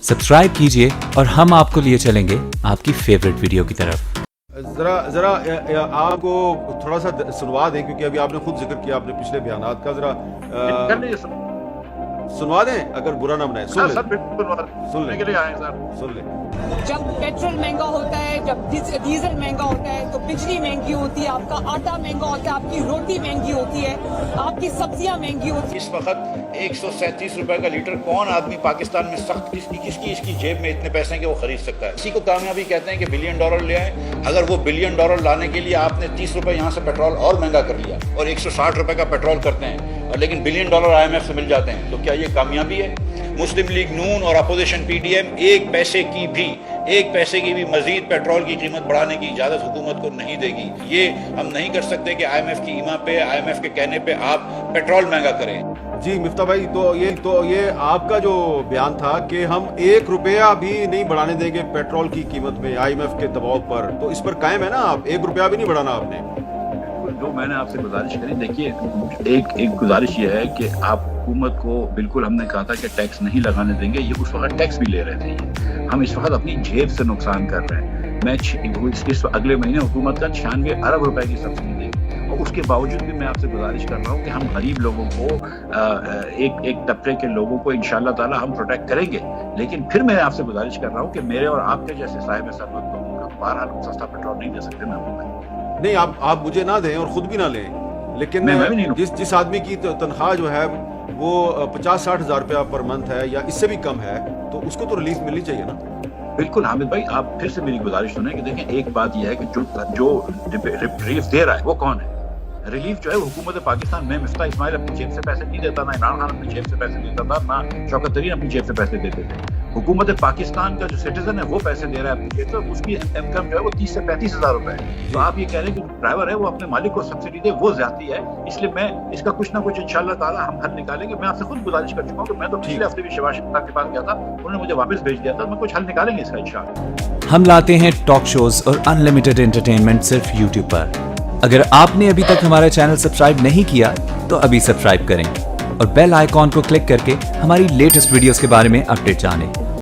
Subscribe कीजिए और हम आपको लिए चलेंगे आपकी फेवरेट वीडियो की तरफ। जरा आपको थोड़ा सा सुनवा दें, क्योंकि अभी आपने खुद जिक्र किया अपने पिछले बयानात का। जरा सुनवा दें, अगर बुरा ना बनाए। सुन ले के लिए आए सर। सुन ले। जब पेट्रोल महंगा होता है, जब डीजल महंगा होता है, तो बिजली महंगी होती है, आपका आटा महंगा होता है, आपकी रोटी महंगी होती है, आपकी सब्जियां महंगी होती है। इस वक्त 137 रुपए का लीटर कौन आदमी पाकिस्तान में सख्त किसकी इसकी जेब में इतने पैसे हैं कि वो खरीद सकता है? इसी को कामयाबी कहते हैं कि $1 बिलियन ले आए। अगर वो $1 बिलियन लाने के लिए आपने 30 रुपए यहाँ से पेट्रोल और महंगा कर लिया और 160 रुपए का पेट्रोल करते हैं, और लेकिन $1 बिलियन IMF से मिल जाते हैं, तो क्या ये कामयाबी है? मुस्लिम लीग नून और अपोजिशन PDM एक पैसे की भी मजीद पेट्रोल की कीमत बढ़ाने की इजाजत हुकूमत को नहीं देगी। ये हम नहीं कर सकते कि IMF की ईमा पे, IMF के कहने पे आप पेट्रोल महंगा करें। जी मिफ्ता भाई, तो ये आपका जो बयान था कि हम 1 रुपया भी नहीं बढ़ाने देंगे पेट्रोल की कीमत में IMF के दबाव पर, तो इस पर कायम है ना आप? 1 रुपया भी नहीं बढ़ाना आपने? जो मैंने आपसे गुजारिश करी, देखिए एक गुजारिश ये है कि आप हुकूमत को बिल्कुल, हमने कहा था कि टैक्स नहीं लगाने देंगे, ये उस वक्त टैक्स भी ले रहे थे। हम इस वक्त अपनी जेब से नुकसान कर रहे हैं। मैं इस अगले महीने हुकूमत का 96 अरब रुपए की सब्सिडी देगी, और उसके बावजूद भी मैं आपसे गुजारिश कर रहा हूँ कि हम गरीब लोगों को, एक तबके के लोगों को इंशाअल्लाह ताला हम प्रोटेक्ट करेंगे। लेकिन फिर मैं आपसे गुजारिश कर रहा हूँ कि मेरे और आपके जैसे साहिब सरमत लोगों का बहरहाल हम सस्ता पेट्रोल नहीं दे सकते। नहीं, आप मुझे ना दें और खुद भी ना लें, लेकिन जिस आदमी की तनख्वाह जो है वो 50-60 हज़ार रुपया पर मंथ है या इससे भी कम है, तो उसको तो रिलीफ मिलनी चाहिए ना? बिल्कुल हामिद भाई, आप फिर से मेरी गुजारिश सुने कि देखें, एक बात यह है कि जो रिलीफ दे रहा है वो कौन है? रिलीफ जो है हुकूमत पाकिस्तान में मिफ्ता इस्माइल अपनी जेब से पैसे नहीं देता, ना इमरान खान अपनी जेब से पैसे देता था, ना शौकत तरीन अपनी जेब से पैसे देते थे। हुकूमत पाकिस्तान का जो सिटीजन है वो पैसे दे रहा है अपनी जेब से, उसकी इनकम जो है वो 30 से 35 हज़ार रुपए है। तो आप ये कह रहे हैं कि ड्राइवर है वो अपने मालिक को सब्सिडी दे, वो ज्यादती है। इसलिए मैं इसका कुछ ना कुछ इंशाअल्लाह ताला हम हल निकालेंगे। मैं आपसे खुद गुजारिश कर चुका हूँ कि मैं तो पिछले हफ्ते भी शहबाज शरीफ के पास गया था, उन्होंने मुझे वापस भेज दिया था। मैं कुछ हल निकालेंगे इसका इंशाअल्लाह। हम लाते हैं टॉक शोज और अनलिमिटेड एंटरटेनमेंट सिर्फ यूट्यूब पर। अगर आपने अभी तक हमारा चैनल सब्सक्राइब नहीं किया तो अभी सब्सक्राइब करें और बेल आइकॉन को क्लिक करके हमारी लेटेस्ट वीडियोस के बारे में अपडेट जानें।